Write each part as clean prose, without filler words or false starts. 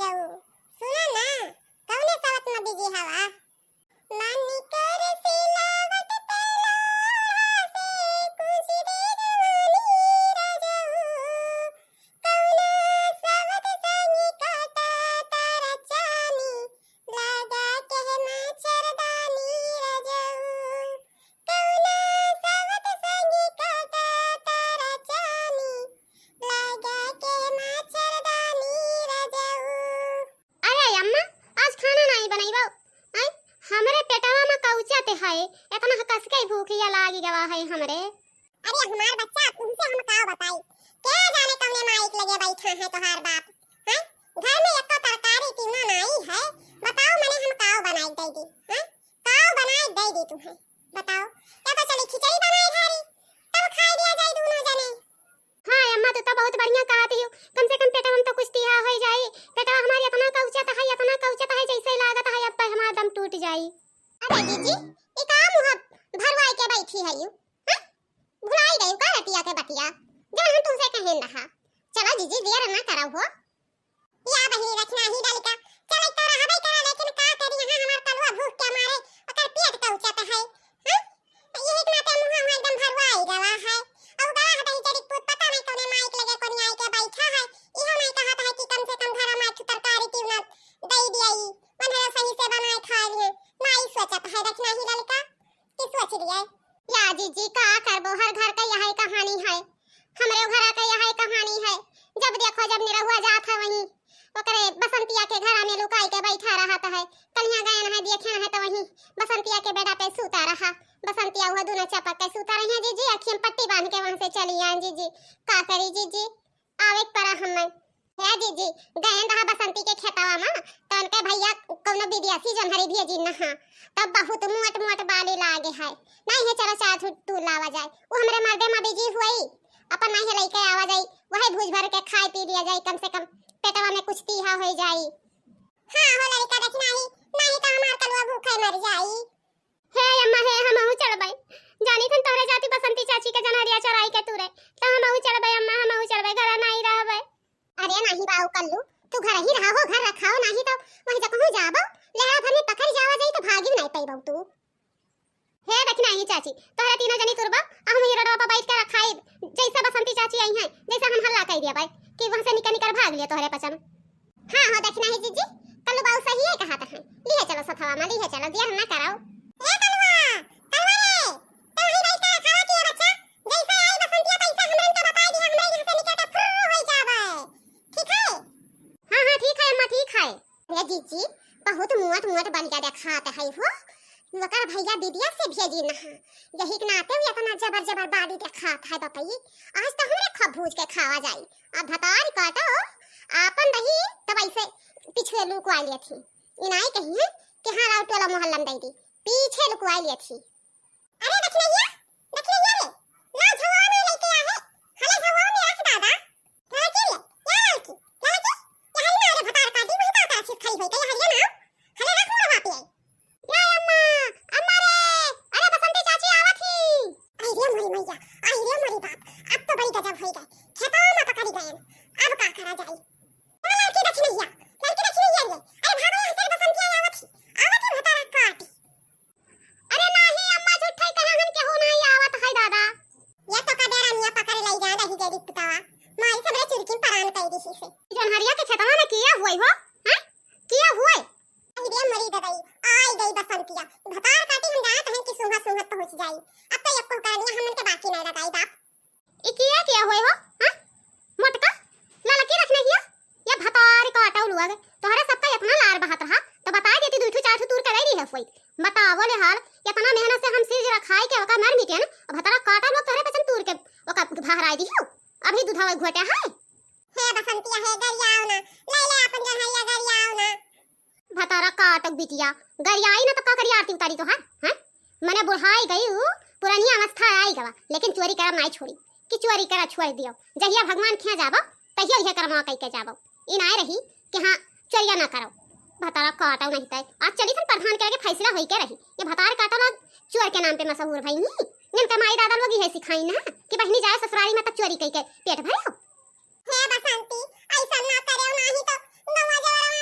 जाऊ सुना ना कौने सवत में बिजी हवा नानी कर सिलावट पेला से कुछ दे जवानी राजाऊ कौना सवत संगी काटा तारा चानी लगा के मच्छरदानी राजाऊ कौना सवत संगी काटा तारा चानी लगा के मच्छरदानी राजाऊ। अरे अम्मा आज खाना नहीं बनाई आई हमरे पेटवा में कौचाते है इतना कस के भूखिया लागी गवा है हमरे। अरे हमार बच्चा तुमसे हम का बताई क्या जाने कौने माइक लगे बैठा है तोहार बाप हैं घर में एको तरकारी क्यों नहीं है बताओ मने हम काव बनाई दे दी हैं काव बनाई दे दी तुम्हें बताओ या तो चली खिचड़ी बनाई घरी तब खाई दिया जाए दोनों जने। हां अम्मा तो बहुत बढ़िया कहती हो कम से कम पेटवा में तो कुछ तिहा हो जाए पेटवा हमारी इतना कौचाता है जैसे लागत है अब हमारा दम टूट जाए। अरे जीजी ई का मुंह भरवाई के बैठी है यू हैं भुलाई गई का रतिया के बतिया जब हम तुमसे कहें रहा चलो जीजी देर ना करो हो या बहिनी रखना ही डालिका चल तो रहबे करा लेकिन का करी यहां हमार कलवा भूख के मारे ओकर पेट कौचत है हैं यही के नाते मुंह हम एकदम भरवाई गवा है और गवा है दही जड़ी पुत पता नहीं कोने माइक लगे कोनी आई के बैठा है इहा नहीं कहता है कि कम से कम घर में तरकारी क्यों ना दई दियाई मन सही से बनाए खा लिए नहीं सोचत है रखना ही डालिका कि सोच लिया या जीजी का करबो हर घर का यही कहानी है हमरे घर का यही कहानी है जब देखो जब निरहुआ जात है वहीं ओकरे बसंतिया के घर में लुकाई के बैठा रहता है कलिया गए है देखे है तो वहीं बसंतिया के बेड़ा पे सूता रहा बसंतिया हुआ दोनों चपक के सूता रही है जीजी अखियों में पट्टी बांध के वहां से चली आई जीजी का करी जीजी आवे परा हम है जीजी गए रहा बसंती के खेतवा में तो उनके भैया कोनो विदेशी जनहरी भेजी ना तब बहुत मोट मोट बाली लागे है नहीं है चलो चार तू लावा जाए वो हमरे मर्दे में बिजी हुई अपन नहीं लेके आवा जाए वही भूज भर के खाई पी लिया जाए कम से कम पेटवा में कुछ तीहा हो जाए। हां हो लड़का देखना ही नहीं तो हमार कलवा भूखे मर जाई। हे अम्मा हे हम हूं चढ़बई जानी थन तोरे जाती बसंती चाची के जनहरिया चराई के तुरे तो हम हूं चढ़बई अम्मा हम हूं चढ़बई घर नहीं रहबई। अरे नहीं बाऊ कल्लू तू घर ही रहो घर रखाओ नहीं तो वहीं जा कहूं जाबो लेहरा भर में पकड़ जावा जाई तो भागी नहीं पैबौ तू। हे देखना ही चाची तोरे तीनों जनी तुरबा हम ही रोडवा पर बैठ के रखाई जैसे बसंती चाची आई है जैसे हम हल्ला कह दिया भाई कि वहां से निकल भाग लिया तोरे पचन। हां हो देखना ही जीजी कल्लू बाऊ सही है कहा था लिए चलो सथवा में लिए चलो दिया ना कराओ ए कलवा रे तो ही नहीं का खावा के बच्चा जैसे आई बसंतिया पैसा हमन का बता दी हमरे यहां से निकल के फुर हो जावे ठीक है। हां ठीक है अम्मा ठीक है। ये जीजी बहुत मोट बलिया दिखाते है हो लकर भैया दीदिया से भेजी ना यही के नाते हुए इतना जबर बाडी दिखाता है बताइए आज तो हमरे खबूज के खावा जाई अब भतार काटो आपन रही तब ऐसे पीछे लुकवा लिए थी इनाई कही है कि हां राउत वाला मोहल्ला में दी पीछे लुकवा लिए थी। अरे देखिए रे ना झवा में लेके आ है हले झवा में रख दादा क्या की या की यहां मारे भतार काटी वही बात अच्छी खाई होई तो हरिया ना हले रख मोर वापी आई या अम्मा रे अरे बसंती चाची आवत ही आई रे मोरी मैया आई रे मोरी बाप अब तो बड़ी गजब हो गई खेतों में पकड़ गए अब का करा जाए लड़की देखी नहीं रे अरे भागो यहाँ से बसंती आवत ही भतार काटी। अरे नहीं अम्मा झूठा कहा हम के हो नहीं आवत है दादा ये तो का डेरा मिया पकड़ ले जा रही जेडी पुतावा माई सबरे चुरकी परान कई दी से जनहरिया के खेतवा में किया हुई हो हैं किया हुई आई रे मरी दई आई गई बसंतिया भतार काटी हम जात हैं कि सुहा पहुंच जाई अब तो एको कहानी हमन के बाकी नहीं लगाई बाप ई किया हुई हो हैं मोटका ललकी रखने हिया या भतार काटा उलवा गए तोहरे सबका इतना लार बहात रहा तो बता देती दूठू चाठू तूर करे रही है कोई बतावो ले हाल इतना मेहनत से हम सिर रखाई के ओका मर मिटे ना भतारा काटा लोग तोहरे पचन तूर के ओका भहराई दी हो अभी दुधावा घोटा है हे बसंतिया हे गरियाओ ना ले अपन जनहरिया गरियाओ ना भतारा काटक बिटिया गरियाई ना तो का करी आरती उतारी तो हैं मने बुढ़ाई गई पुरानी अवस्था आई गवा लेकिन चोरी करा नहीं छोड़ी कि चोरी करा छोड़ दियो जहिया भगवान खिया जाबो तहिया यह करवा कई के जाबो इन आए रही कि हां चोरिया ना करो भतारा काटा नहीं तय आज चली सन प्रधान के फैसला होई के रही ये भतार काटा लोग चोर के नाम पे मशहूर भई नी इनका माई दादा लोग ही सिखाई ना कि बहनी जाए ससुराली में तक चोरी कई के पेट भरे हो हे बसंती ऐसा ना करे नहीं तो नवा जवारा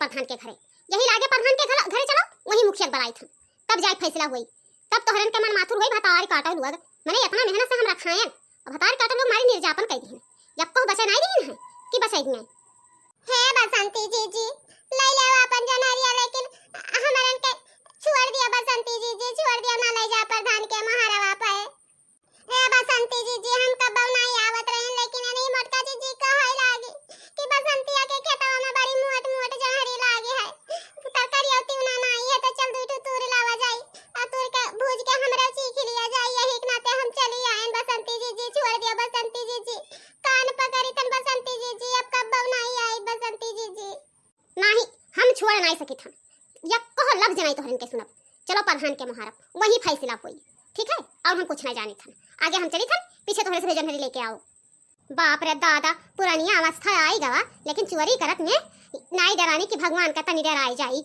प्रधान के घरे, यही लागे प्रधान के घरे चलो, वही मुखिया बलाई था, तब जाए फैसला हुई, तब तोहरन के मन माथुर होई भतार काटा लोग, मैंने इतना मेहनत से हम रखायन, भतार काटा लोग मारी निर्यापन कर दी, यक्को बचा नहीं दी है कि बचाई नहीं है बसंती जी ले ले अपन जनरिया, लेकिन हमरन के छोड़ दिया बसंती जी छोड़ दिया, ना ले जा प्रधान के महारावा पे। हे बसंती जी हम कब नहीं आवत रहे, लेकिन नहीं मोटका जी कहे लागी कि बसंतिया के खेतवा में बड़ी मोट मोट जहरी लागी है, तरकारियोती उना नहीं है तो चल दूठू तूर लावा जाई, आ तूर के भूज के हमरा चीख लिया जाई, यही के नाते हम चली आए। बसंती जी छोड़ दिया बसंती जी कान पकड़ी तन बसंती जी अब कब नहीं आई बसंती जी नहीं, हम छोड़ नहीं सकित हम, यक्को लफ्ज नहीं तोहरन के सुनब, चलो प्रधान के महाराव वही फैसला हुई, ठीक है, और हम कुछ नहीं जानी था, आगे हम चली था, पीछे तोहरे से जनहरी लेके आओ। बाप रे दादा, पुरानी अवस्था आई गवा, लेकिन चोरी करत में नाई डरानी कि भगवान का तनी डराई जाई।